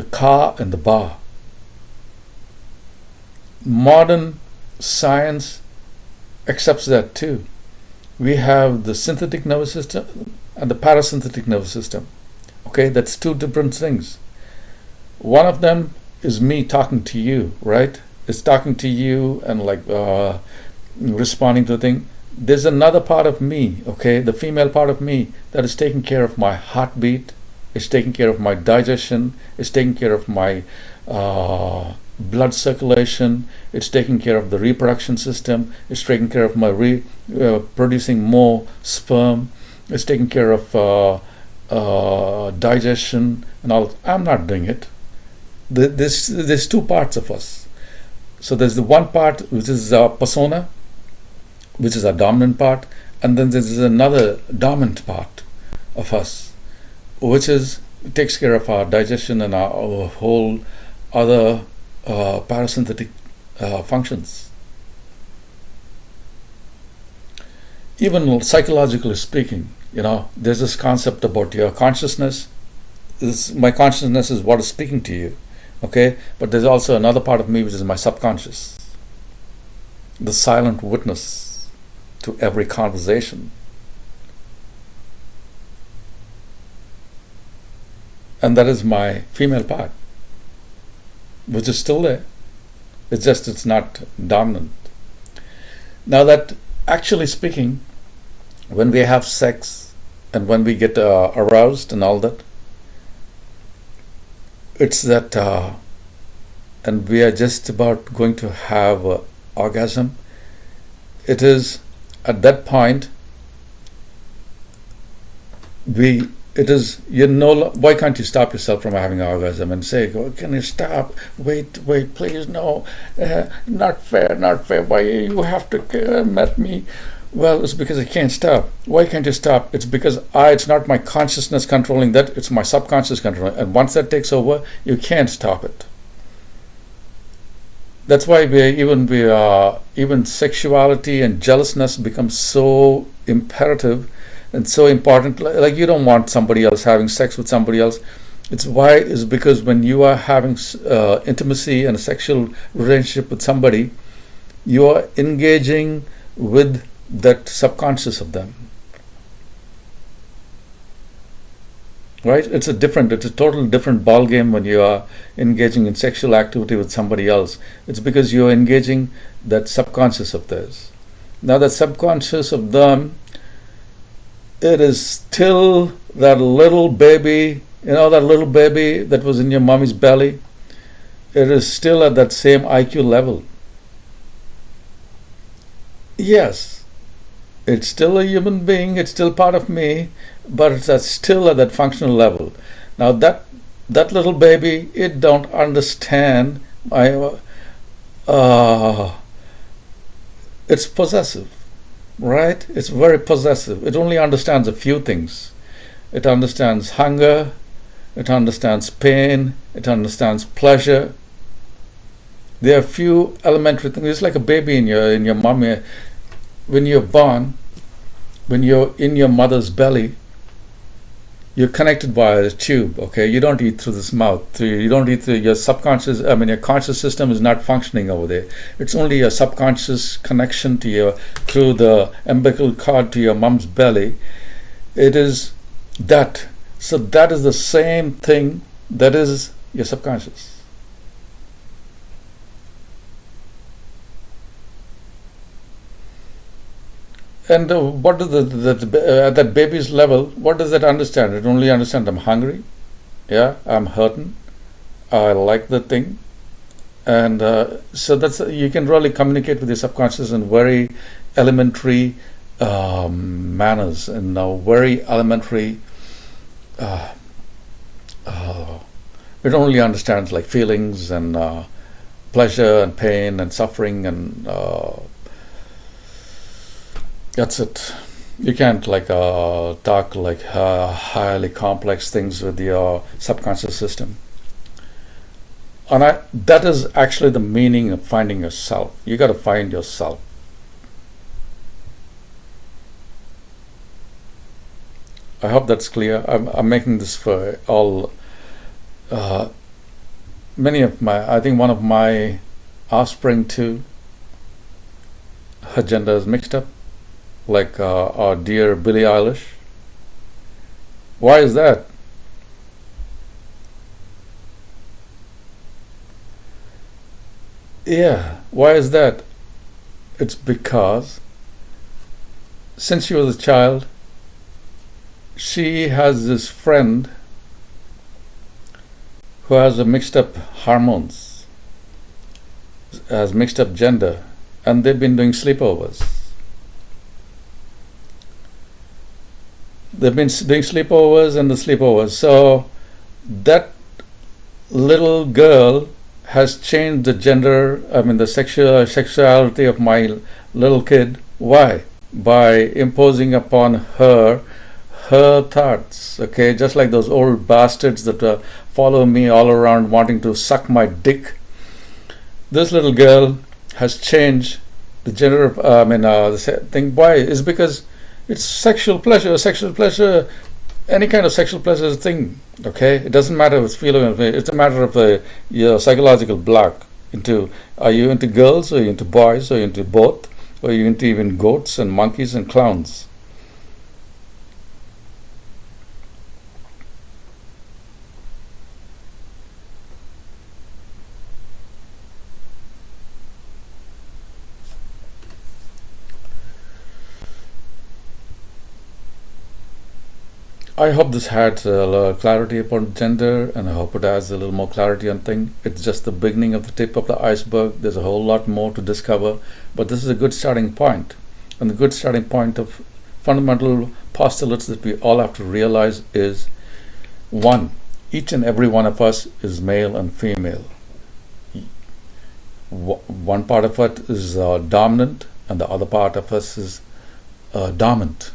ka and the ba. Modern science accepts that too. We have the synthetic nervous system and the parasympathetic nervous system. Okay, that's two different things. One of them is me talking to you, right? It's talking to you and responding to the thing. There's another part of me, okay, the female part of me that is taking care of my heartbeat, it's taking care of my digestion, it's taking care of my blood circulation, it's taking care of the reproduction system, it's taking care of my producing more sperm, it's taking care of digestion and all. I'm not doing it. There's two parts of us. So there's the one part which is persona, which is our dominant part, and then there's another dominant part of us, which takes care of our digestion and our whole other parasympathetic functions. Even psychologically speaking, there's this concept about your consciousness. My consciousness is what is speaking to you, okay? But there's also another part of me which is my subconscious, the silent witness to every conversation. And that is my female part, which is still there. It's not dominant. Now that, actually speaking, when we have sex and when we get aroused and all that, it's that, and we are just about going to have orgasm. It is at that point, why can't you stop yourself from having an orgasm and say, oh, can you stop? Wait, please, no, not fair, why you have to met me? Well, it's because I can't stop. Why can't you stop? It's because it's not my consciousness controlling that, it's my subconscious controlling. And once that takes over, you can't stop it. That's why even sexuality and jealousness becomes so imperative and so important. Like you don't want somebody else having sex with somebody else. It's because when you are having intimacy and a sexual relationship with somebody, you are engaging with that subconscious of them. Right? It's a total different ball game when you are engaging in sexual activity with somebody else. It's because you're engaging that subconscious of theirs. Now that subconscious of them, it is still that little baby, that little baby that was in your mommy's belly. It is still at that same IQ level. Yes, it's still a human being, it's still part of me, but it's still at that functional level. Now that little baby, it don't understand it's possessive, right? It's very possessive. It only understands a few things. It understands hunger, it understands pain, it understands pleasure. There are few elementary things. It's like a baby in your mommy. When you're born, when you're in your mother's belly, you're connected by a tube, okay? You don't eat through this mouth. You don't eat through your subconscious. Your conscious system is not functioning over there. It's only a subconscious connection through the umbilical cord to your mom's belly. It is that. So that is the same thing that is your subconscious. And what does at that baby's level, what does that understand? It only understands I'm hungry, I'm hurting, I like the thing. And so you can really communicate with your subconscious in very elementary manners and very elementary. Uh, we don't really understand like feelings and pleasure and pain and suffering, and that's it. You can't like talk like highly complex things with your subconscious system. And that is actually the meaning of finding yourself. You got to find yourself. I hope that's clear. I'm making this for all. Uh, Many of I think one of my offspring too, her gender is mixed up, like our dear Billie Eilish. Why is that? Yeah, why is that? It's because since she was a child, she has this friend who has a mixed up hormones, has mixed up gender, and they've been doing sleepovers. They've been doing sleepovers and the sleepovers. So that little girl has changed the gender, I mean the sexuality of my little kid. Why? By imposing upon her thoughts. Okay, just like those old bastards that follow me all around wanting to suck my dick. This little girl has changed the gender of the thing. Why? Is because it's sexual pleasure. Sexual pleasure, any kind of sexual pleasure is a thing. Okay, it doesn't matter if it's feeling. It's a matter of your psychological block. Are you into girls, or are you into boys, or are you into both, or are you into even goats and monkeys and clowns? I hope this adds a little clarity upon gender, and I hope it adds a little more clarity on thing. It's just the beginning of the tip of the iceberg. There's a whole lot more to discover, but this is a good starting point. And the good starting point of fundamental postulates that we all have to realize is one, each and every one of us is male and female. One part of it is dominant, and the other part of us is dominant.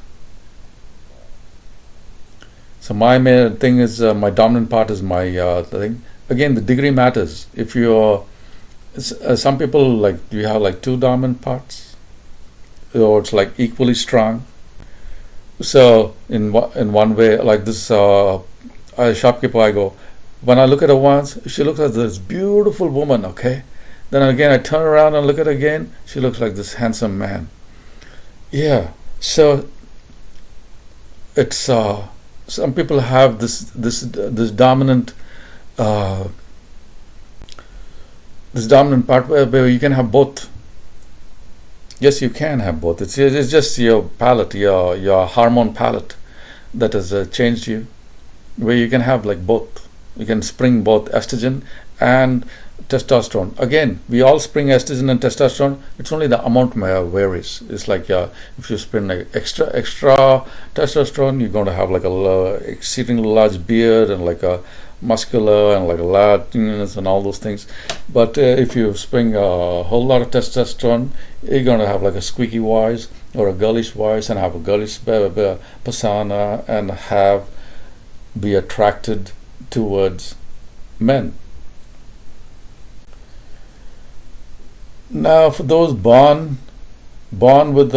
So my main thing is my dominant part is my thing. Again, the degree matters. If you're some people like you have like two dominant parts, or it's like equally strong. So in one way, like this shopkeeper, I go, when I look at her once, she looks like this beautiful woman. Okay, then again I turn around and look at her again, she looks like this handsome man. Yeah. So it's some people have this dominant uh, this dominant part where you can have both. Yes, you can have both. It's just your palette, your hormone palette that has changed you, where you can have like both. You can spring both estrogen and testosterone. Again, we all spring estrogen and testosterone. It's only the amount varies. It's like if you spring like extra testosterone, you're going to have like a exceedingly large beard and like a muscular and like a largeness and all those things. But if you spring a whole lot of testosterone, you're going to have like a squeaky voice or a girlish voice and have a girlish persona and be attracted towards men. Now, for those born with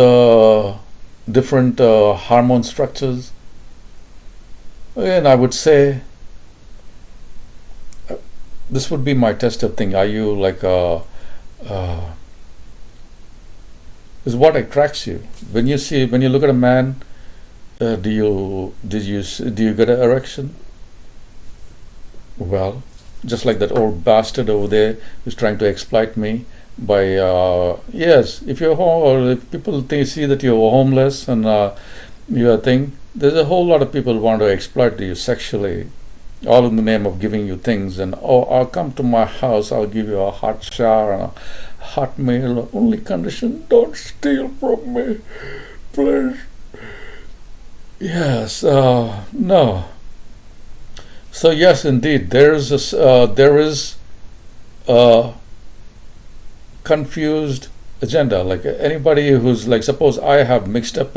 different hormone structures, again, I would say this would be my test of thing. Are you like is what attracts you when you look at a man? Do you get an erection? Well, just like that old bastard over there who's trying to exploit me by yes, if you're home, or if people see that you're homeless and you're a thing, there's a whole lot of people who want to exploit you sexually, all in the name of giving you things. And I'll come to my house, I'll give you a hot shower and a hot meal. Only condition, don't steal from me. Please. Yes. No. So yes, indeed, there is a confused agenda. Like anybody who's like, suppose I have mixed up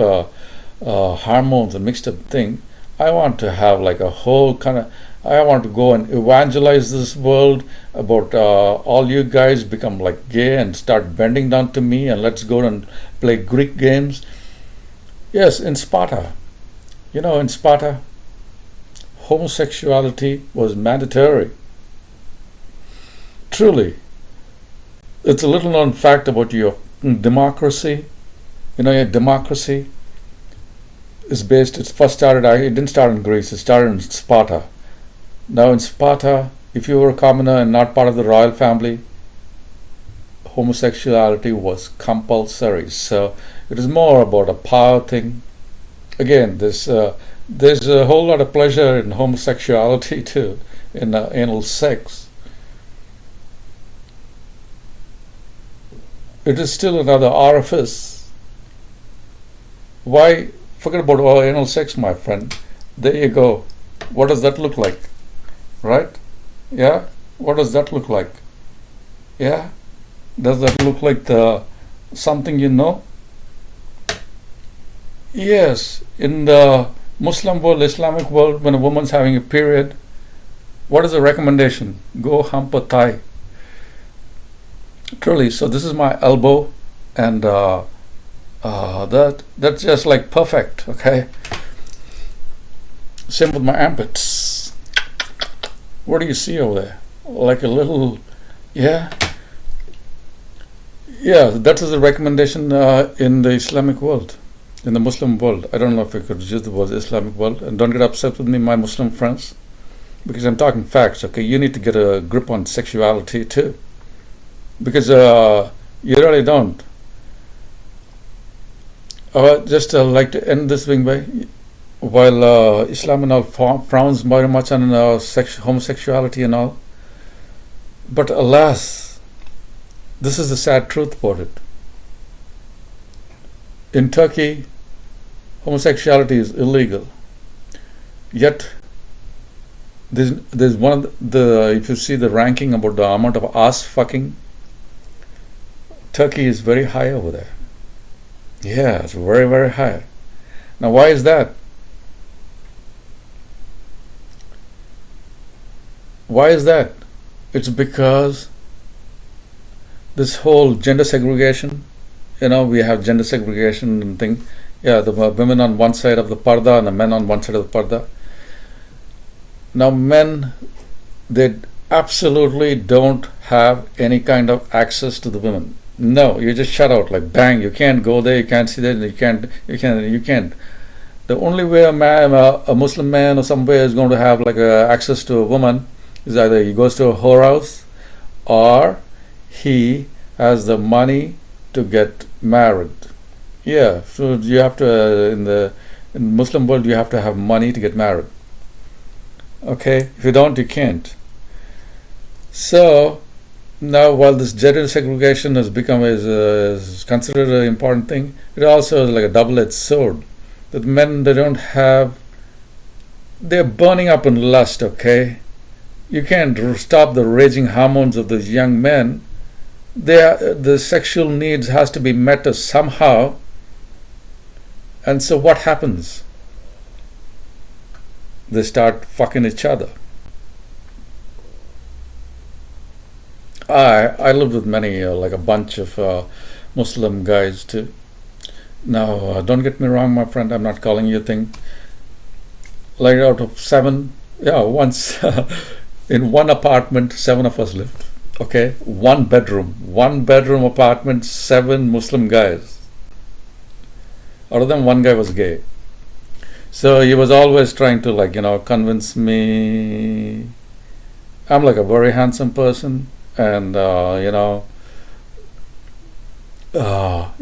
hormones and mixed up thing. I want to have like a whole kind of. I want to go and evangelize this world about all you guys become like gay and start bending down to me and let's go and play Greek games. Yes, in Sparta. In Sparta, homosexuality was mandatory. Truly. It's a little known fact about your democracy. Your democracy is based, it didn't start in Greece, it started in Sparta. Now in Sparta, if you were a commoner and not part of the royal family, homosexuality was compulsory. So it is more about a power thing. Again, there's a whole lot of pleasure in homosexuality too, in anal sex. It is still another orifice. Why forget about anal sex, my friend? There you go. What does that look like? Right? Yeah? What does that look like? Yeah? Does that look like something you know? Yes. In the Muslim world, Islamic world, when a woman's having a period, what is the recommendation? Go hump a thigh. Truly, so this is my elbow, and that's just like perfect. Okay. Same with my armpits. What do you see over there? Like a little, yeah. That is the recommendation in the Islamic world, in the Muslim world. I don't know if I could use the word Islamic world, and don't get upset with me, my Muslim friends, because I'm talking facts. Okay, you need to get a grip on sexuality too. Because you really don't. Just like to end this thing by, while Islam and all frowns very much on homosexuality and all, but alas, this is the sad truth about it. In Turkey, homosexuality is illegal. Yet, there's one of if you see the ranking about the amount of ass fucking, Turkey is very high over there. Yeah, it's very, very high. Now, why is that? Why is that? It's because this whole gender segregation, we have gender segregation and thing. Yeah, the women on one side of the parda and the men on one side of the parda. Now, men, they absolutely don't have any kind of access to the women. No, you just shut out, like bang, you can't go there, you can't see that, you can't. The only way a Muslim man or somewhere is going to have like access to a woman is either he goes to a whorehouse or he has the money to get married. Yeah, so you have to, in the Muslim world, you have to have money to get married. Okay, if you don't, you can't. So, now, while this gender segregation has become is considered an important thing, it also is like a double-edged sword. That men, they're burning up in lust. Okay, you can't stop the raging hormones of those young men. The sexual needs has to be met somehow. And so, what happens? They start fucking each other. I lived with many, like a bunch of Muslim guys too. Now, don't get me wrong, my friend, I'm not calling you a thing. Like out of 7, once in one apartment, 7 of us lived. Okay, one bedroom apartment, 7 Muslim guys. Out of them, one guy was gay. So he was always trying to convince me. I'm like a very handsome person. And he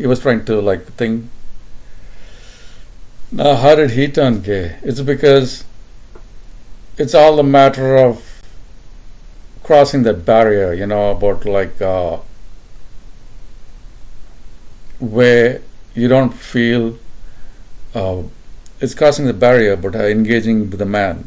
was trying to think. Now, how did he turn gay? It's because it's all a matter of crossing that barrier, about where you don't feel uh, it's crossing the barrier, but engaging with a man,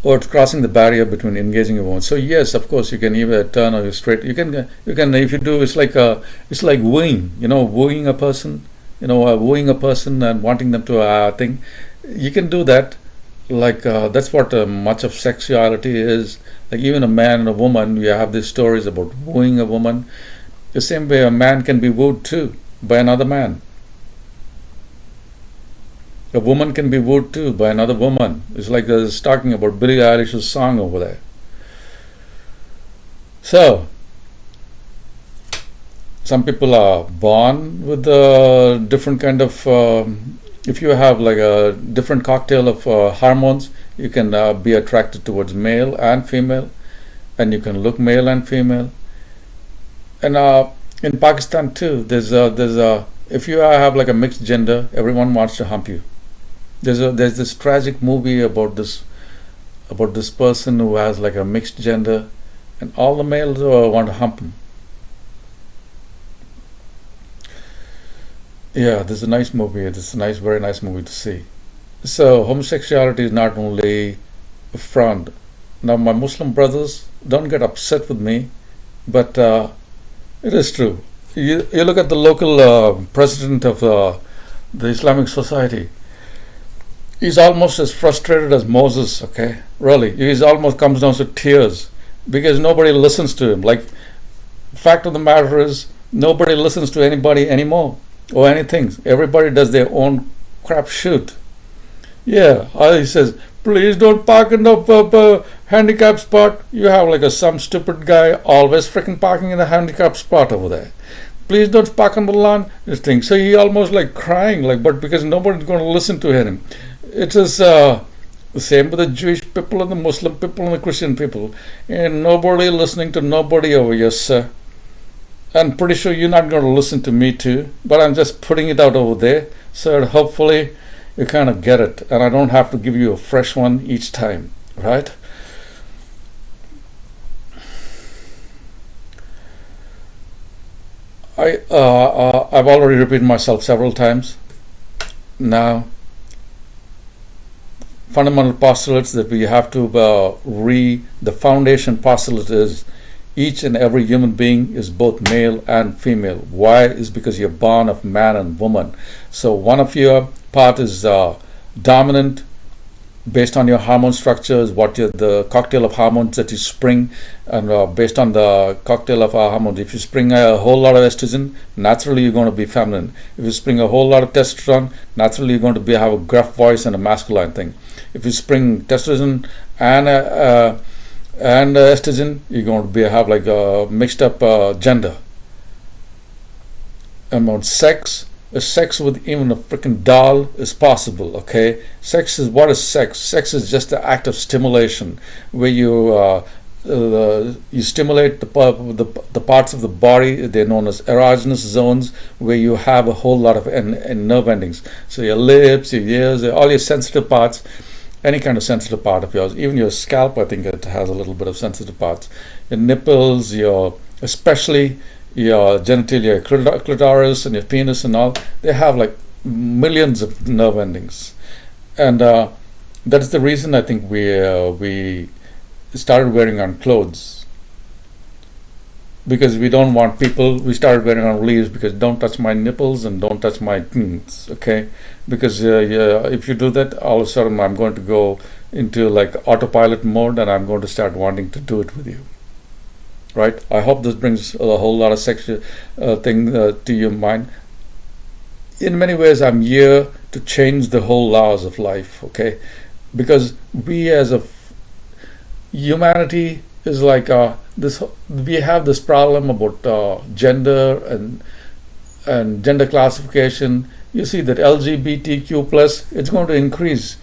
or it's crossing the barrier between engaging a woman. So yes, of course, you can either turn or you straight. You can if you do. It's like wooing. Wooing a person. Wooing a person and wanting them to thing. You can do that. Like that's what much of sexuality is. Like even a man and a woman, you have these stories about wooing a woman. The same way a man can be wooed too by another man. A woman can be wooed too by another woman. It's like it's talking about Billie Eilish's song over there. So, some people are born with a different kind of. If you have like a different cocktail of hormones, you can be attracted towards male and female, and you can look male and female. And in Pakistan too, there's if you have like a mixed gender, everyone wants to hump you. There's this tragic movie about this person who has like a mixed gender, and all the males want to hump him. Yeah, this is a nice movie. It's a very nice movie to see. So homosexuality is not only a front. Now my Muslim brothers, don't get upset with me, but it is true. You look at the local president of the Islamic Society. He's almost as frustrated as Moses, okay? Really. He's almost comes down to tears because nobody listens to him. Like, fact of the matter is, nobody listens to anybody anymore or anything. Everybody does their own crap shoot. Yeah, he says, please don't park in the handicap spot. You have like some stupid guy always freaking parking in the handicap spot over there. Please don't park on the lawn. This thing. So he almost like crying, but because nobody's going to listen to him. It is the same with the Jewish people and the Muslim people and the Christian people. And nobody listening to nobody over here, sir. I'm pretty sure you're not going to listen to me too. But I'm just putting it out over there. So hopefully you kind of get it. And I don't have to give you a fresh one each time. Right? I've already repeated myself several times. Now, fundamental postulates that we have to the foundation postulate is each and every human being is both male and female. Why? Is because you're born of man and woman. So one of your part is dominant based on your hormone structures, the cocktail of hormones that you spring, and based on the cocktail of hormones. If you spring a whole lot of estrogen, naturally you're going to be feminine. If you spring a whole lot of testosterone, naturally you're going to have a gruff voice and a masculine thing. If you spring testosterone and estrogen, you're going to have like a mixed up gender. About sex, a sex with even a freaking doll is possible. Okay, what is sex? Sex is just the act of stimulation where you stimulate the parts of the body. They're known as erogenous zones, where you have a whole lot of nerve endings. So your lips, your ears, all your sensitive parts. Any kind of sensitive part of yours, even your scalp, I think it has a little bit of sensitive parts. Your nipples, especially your genitalia, clitoris, and your penis, and all, they have like millions of nerve endings, and that's the reason I think we started wearing on clothes. Because we don't want people, we started wearing on leaves because don't touch my nipples and don't touch my teens, okay? Because if you do that, all of a sudden I'm going to go into like autopilot mode and I'm going to start wanting to do it with you, right? I hope this brings a whole lot of sexual thing to your mind. In many ways, I'm here to change the whole laws of life, okay? Because we as a humanity is like this. We have this problem about gender and gender classification. You see that LGBTQ plus, it's going to increase.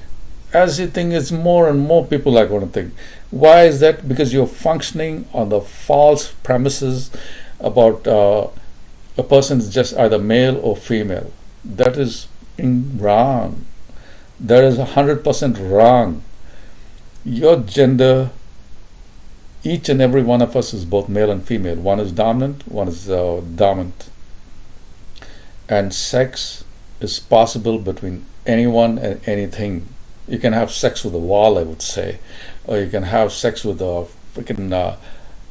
As you think, it's more and more people are going to think. Why is that? Because you're functioning on the false premises about a person is just either male or female. That is wrong. That is 100% wrong. Your gender, each and every one of us is both male and female. One is dominant, one is dominant. and sex is possible between anyone and anything. You can have sex with a wall, I would say, or you can have sex with a freaking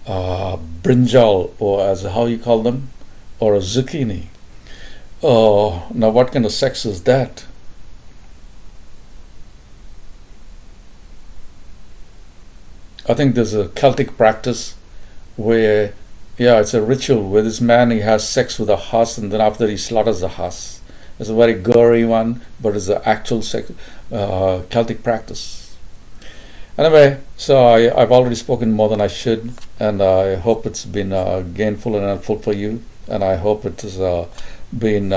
brinjal, or as how you call them, or a zucchini. Oh, now what kind of sex is that? I think there's a Celtic practice where, yeah, it's a ritual where this man he has sex with a horse and then after he slaughters the horse. It's a very gory one, but it's an actual Celtic practice. Anyway, so I've already spoken more than I should, and I hope it's been gainful and helpful for you, and I hope it has been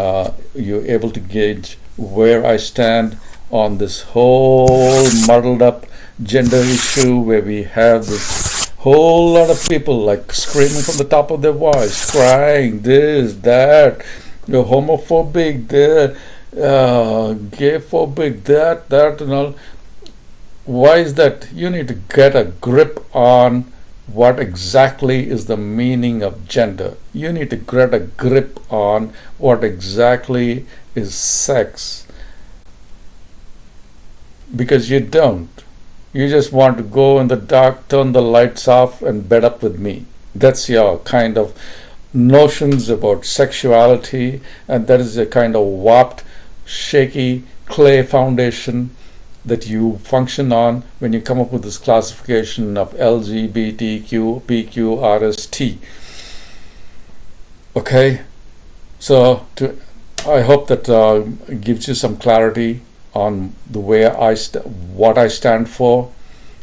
you're able to gauge where I stand on this whole muddled up gender issue where we have this whole lot of people like screaming from the top of their voice, crying this, that, you're homophobic, that, gay phobic, that, and all. Why is that? You need to get a grip on what exactly is the meaning of gender. You need to get a grip on what exactly is sex. Because you don't. You just want to go in the dark, turn the lights off, and bed up with me. That's your kind of notions about sexuality, and that is a kind of warped, shaky clay foundation that you function on when you come up with this classification of LGBTQ, PQ, RST. Okay? So I hope that gives you some clarity on the way what I stand for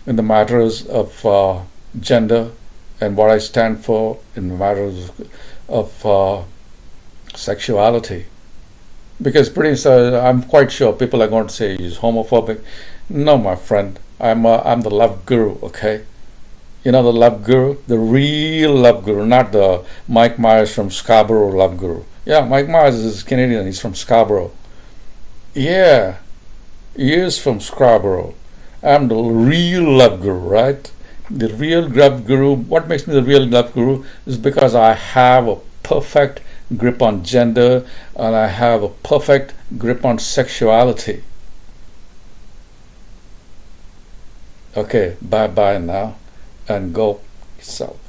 in the matters of gender, and what I stand for in the matters of sexuality. Because pretty soon, I'm quite sure people are going to say he's homophobic. No, my friend, I'm the love guru. Okay, you know the love guru, the real love guru, not the Mike Myers from Scarborough love guru. Yeah, Mike Myers is Canadian. He's from Scarborough. Yeah. He is from Scarborough. I'm the real love guru, right? The real love guru. What makes me the real love guru is because I have a perfect grip on gender and I have a perfect grip on sexuality. Okay, bye bye now, and go yourself.